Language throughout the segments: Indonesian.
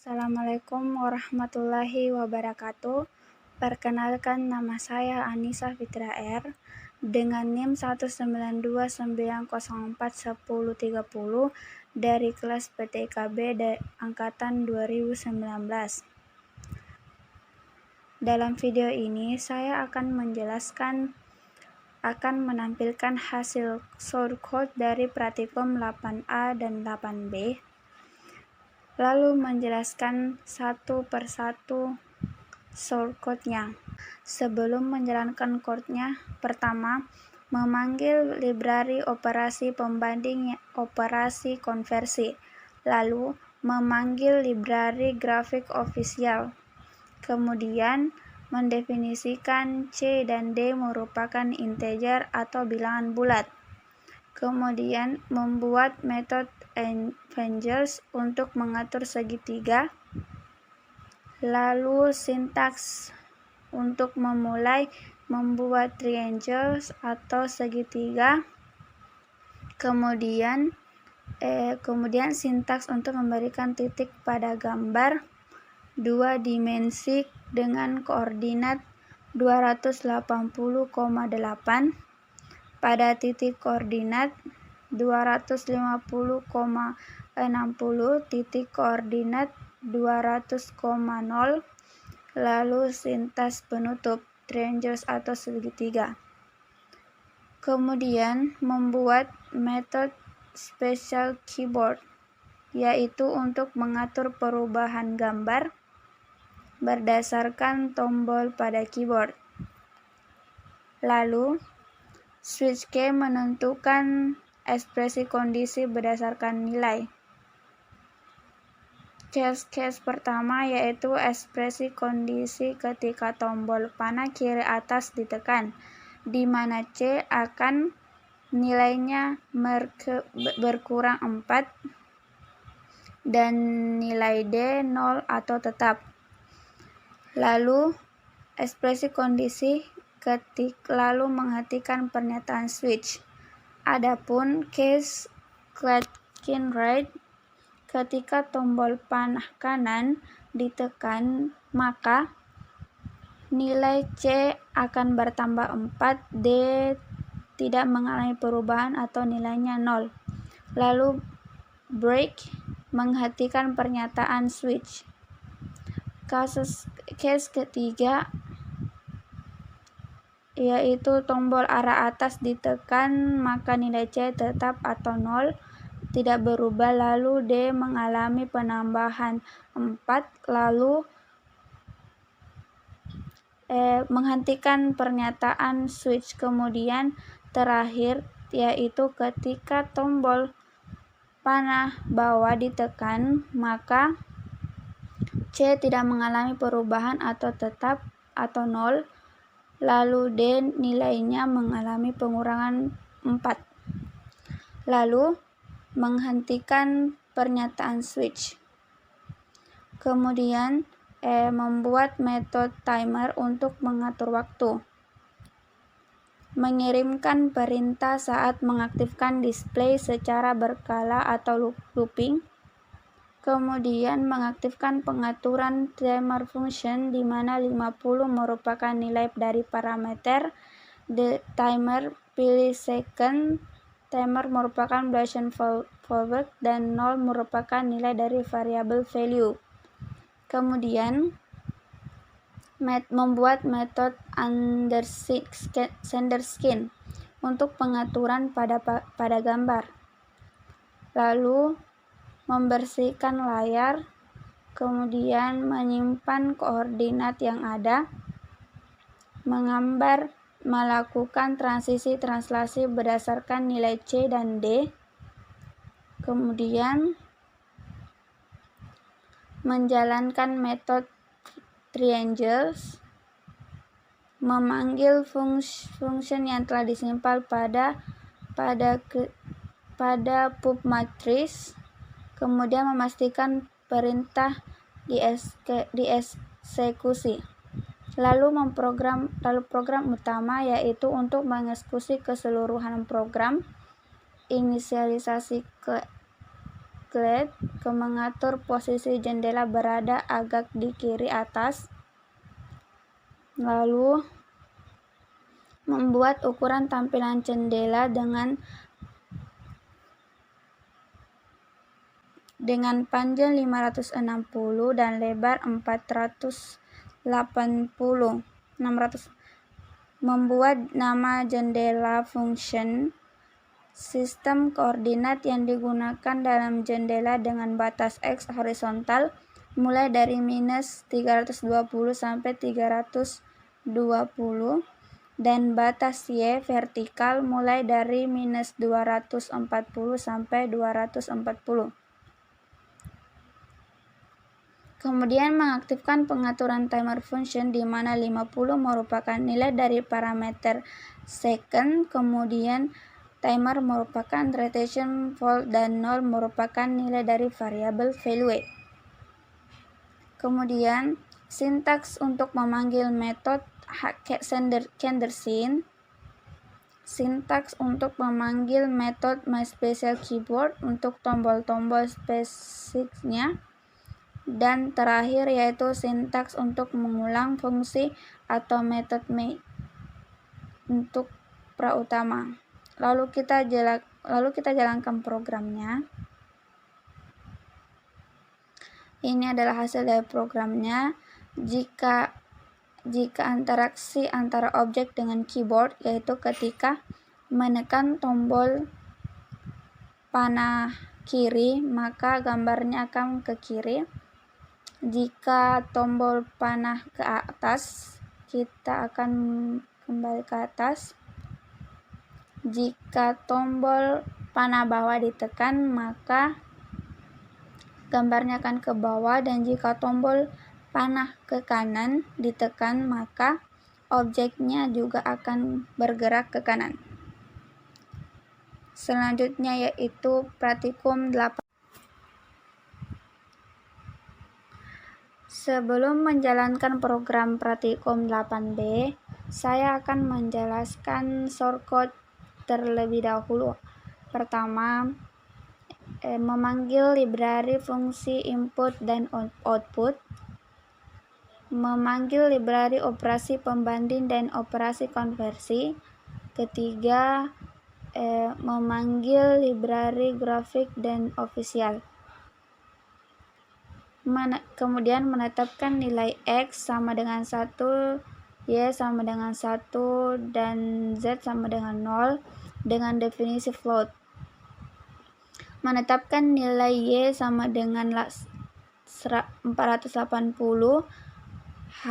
Assalamualaikum warahmatullahi wabarakatuh. Perkenalkan, nama saya Anissa Fitra R dengan NIM 19290411030 dari kelas PTKB angkatan 2019. Dalam video ini saya akan menampilkan hasil shortcode dari praktikum 8A dan 8B, lalu menjelaskan satu persatu shortcode-nya. Sebelum menjalankan code-nya, pertama, memanggil library operasi pembanding operasi konversi, lalu memanggil library grafik official, kemudian mendefinisikan C dan D merupakan integer atau bilangan bulat. Kemudian membuat metode Avengers untuk mengatur segitiga. Lalu sintaks untuk memulai membuat triangles atau segitiga. Kemudian sintaks untuk memberikan titik pada gambar 2 dimensi dengan koordinat 280,8 pada titik koordinat 250,60 titik koordinat 200,0, lalu sintaks penutup triangles atau segitiga. Kemudian membuat metode special keyboard, yaitu untuk mengatur perubahan gambar berdasarkan tombol pada keyboard. Lalu switch key menentukan ekspresi kondisi berdasarkan nilai. Case pertama yaitu ekspresi kondisi ketika tombol panah kiri atas ditekan, di mana C akan nilainya berkurang 4 dan nilai D 0 atau tetap. Lalu ekspresi kondisi lalu menghentikan pernyataan switch. Adapun case clicking right, ketika tombol panah kanan ditekan, maka nilai C akan bertambah 4, D tidak mengalami perubahan atau nilainya 0. Lalu break menghentikan pernyataan switch. Case ketiga yaitu tombol arah atas ditekan, maka nilai C tetap atau 0, tidak berubah, lalu D mengalami penambahan 4, lalu menghentikan pernyataan switch. Kemudian terakhir yaitu ketika tombol panah bawah ditekan, maka C tidak mengalami perubahan atau tetap atau 0, lalu D nilainya mengalami pengurangan 4. Lalu menghentikan pernyataan switch. Kemudian membuat metode timer untuk mengatur waktu. Mengirimkan perintah saat mengaktifkan display secara berkala atau looping. Kemudian mengaktifkan pengaturan timer function, di mana 50 merupakan nilai dari parameter timer, pilih second, timer merupakan duration forward, dan 0 merupakan nilai dari variabel value. Kemudian membuat metode sender skin untuk pengaturan pada gambar. Lalu membersihkan layar, kemudian menyimpan koordinat yang ada, menggambar, melakukan transisi translasi berdasarkan nilai C dan D, kemudian menjalankan metode triangles, memanggil function yang telah disimpan pada pubmatrix, kemudian memastikan perintah dieksekusi. Lalu program utama yaitu untuk mengeksekusi keseluruhan program, inisialisasi glide mengatur posisi jendela berada agak di kiri atas. Lalu membuat ukuran tampilan jendela dengan panjang 560 dan lebar 600. Membuat nama jendela function sistem koordinat yang digunakan dalam jendela dengan batas X horizontal mulai dari -320 sampai 320 dan batas Y vertikal mulai dari -240 sampai 240. Kemudian mengaktifkan pengaturan timer function di mana 50 merupakan nilai dari parameter second, kemudian timer merupakan rotation volt dan 0 merupakan nilai dari variabel value. Kemudian sintaks untuk memanggil metode Henderson. Sintaks untuk memanggil metode mySpecialKeyboard untuk tombol-tombol spesifiknya. Dan terakhir yaitu sintaks untuk mengulang fungsi atau metode untuk prautama. Lalu kita jalankan programnya. Ini adalah hasil dari programnya. Jika interaksi antara objek dengan keyboard, yaitu ketika menekan tombol panah kiri, maka gambarnya akan ke kiri. Jika tombol panah ke atas, kita akan kembali ke atas. Jika tombol panah bawah ditekan, maka gambarnya akan ke bawah, dan jika tombol panah ke kanan ditekan, maka objeknya juga akan bergerak ke kanan. Selanjutnya yaitu praktikum 8. Sebelum menjalankan program praktikum 8B, saya akan menjelaskan shortcut terlebih dahulu. Pertama, memanggil library fungsi input dan output, memanggil library operasi pembanding dan operasi konversi. Ketiga, memanggil library grafik dan official. Kemudian menetapkan nilai X sama dengan 1, Y sama dengan 1, dan Z sama dengan 0 dengan definisi float. Menetapkan nilai Y sama dengan 480, H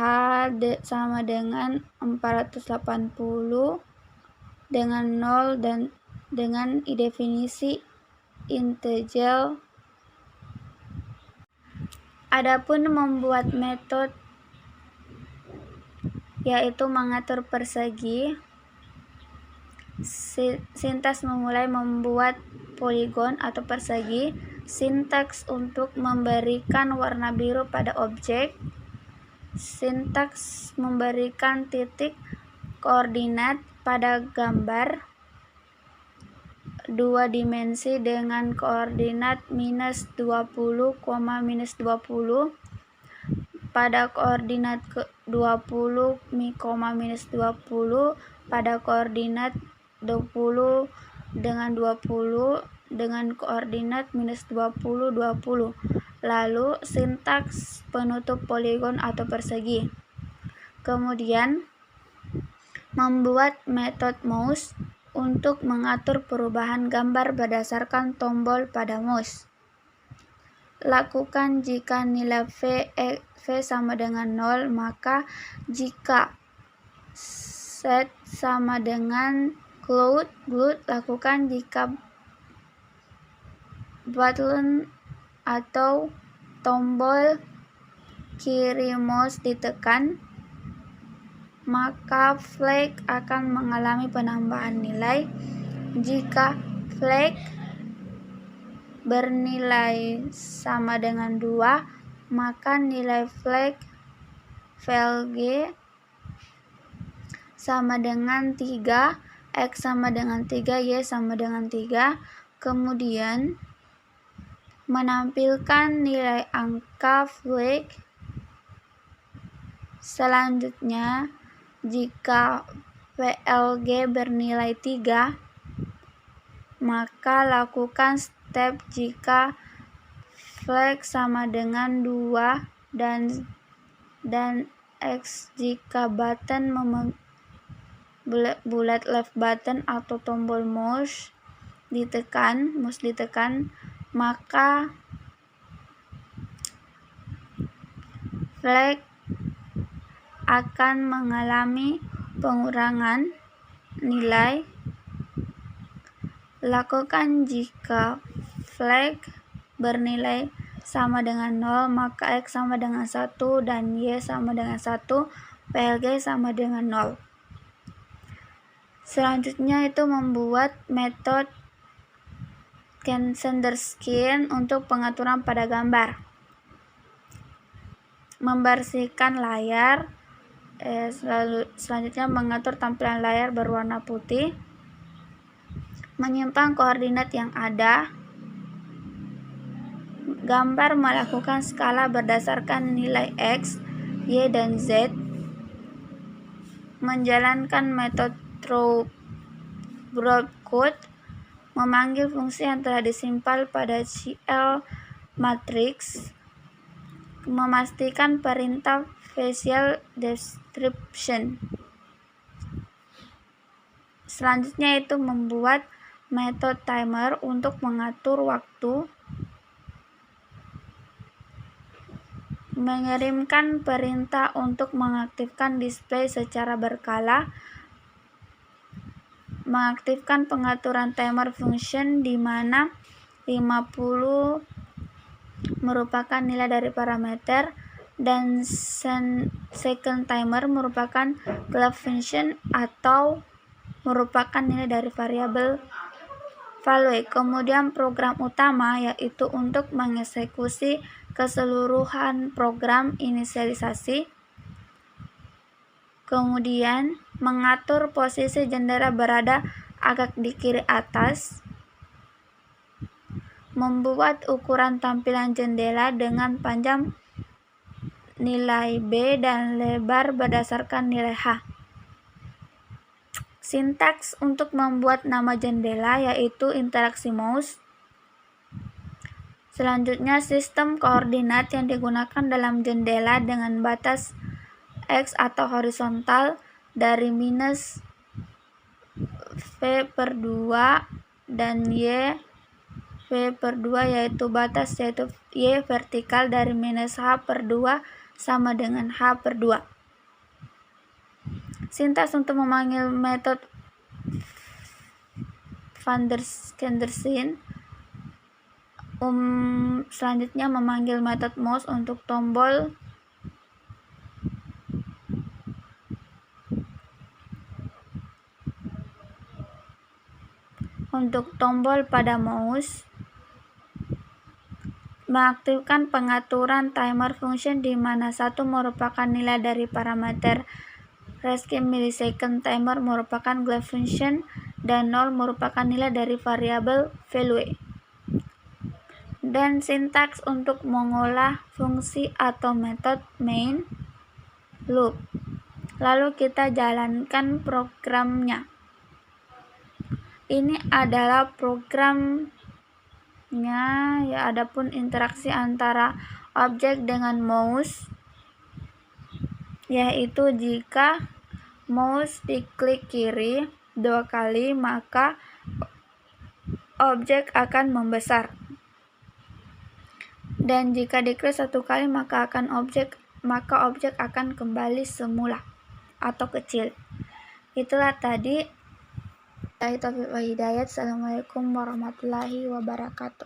sama dengan 480 dengan 0 dan dengan definisi integer. Adapun membuat metode yaitu mengatur persegi, sintaks memulai membuat poligon atau persegi, sintaks untuk memberikan warna biru pada objek, sintaks memberikan titik koordinat pada gambar 2 dimensi dengan koordinat -20, -20 pada koordinat 20, -20 pada koordinat 20 dengan 20 dengan koordinat -20, 20. Lalu sintaks penutup poligon atau persegi. Kemudian membuat metode mouse untuk mengatur perubahan gambar berdasarkan tombol pada mouse. Lakukan jika nilai V sama dengan 0, maka jika set sama dengan cloud, lakukan jika button atau tombol kiri mouse ditekan, maka flag akan mengalami penambahan nilai. Jika flag bernilai sama dengan 2, maka nilai flag VLG sama dengan 3, X sama dengan 3, Y sama dengan 3. Kemudian menampilkan nilai angka flag. Selanjutnya, jika PLG bernilai 3, maka lakukan step jika flag sama dengan 2 dan X jika button bulat left button atau tombol mouse ditekan, maka flag akan mengalami pengurangan nilai. Lakukan jika flag bernilai sama dengan 0, maka X sama dengan 1 dan Y sama dengan 1, PLG sama dengan 0. Selanjutnya itu membuat metode Senderskin untuk pengaturan pada gambar. Membersihkan layar. Selanjutnya mengatur tampilan layar berwarna putih. Menyimpan koordinat yang ada. Gambar melakukan skala berdasarkan nilai X, Y, dan Z. Menjalankan metode through broadcode. Memanggil fungsi yang telah disimpan pada CL matrix. Memastikan perintah facial description. Selanjutnya itu membuat metode timer untuk mengatur waktu. Mengirimkan perintah untuk mengaktifkan display secara berkala. Mengaktifkan pengaturan timer function di mana 50 merupakan nilai dari parameter dan second timer merupakan clock function atau merupakan nilai dari variabel value. Kemudian program utama yaitu untuk mengeksekusi keseluruhan program inisialisasi. Kemudian mengatur posisi jendela berada agak di kiri atas. Membuat ukuran tampilan jendela dengan panjang nilai B dan lebar berdasarkan nilai H. Sintaks untuk membuat nama jendela yaitu interaksi mouse. Selanjutnya sistem koordinat yang digunakan dalam jendela dengan batas X atau horizontal dari minus V/2 dan Y V/2 yaitu batas yaitu Y vertikal dari minus H/2 sama dengan H/2. Sintaks untuk memanggil metode Senderskin. Selanjutnya memanggil metode mouse untuk tombol pada mouse. Mengaktifkan pengaturan timer function di mana 1 merupakan nilai dari parameter reskin millisecond, timer merupakan clock function, dan 0 merupakan nilai dari variabel value. Dan sintaks untuk mengolah fungsi atau metode main loop. Lalu kita jalankan programnya. Ini adalah programnya ya, adapun interaksi antara objek dengan mouse yaitu jika mouse diklik kiri 2 kali maka objek akan membesar, dan jika diklik 1 kali maka objek akan kembali semula atau kecil. Itulah tadi. Assalamualaikum warahmatullahi wabarakatuh.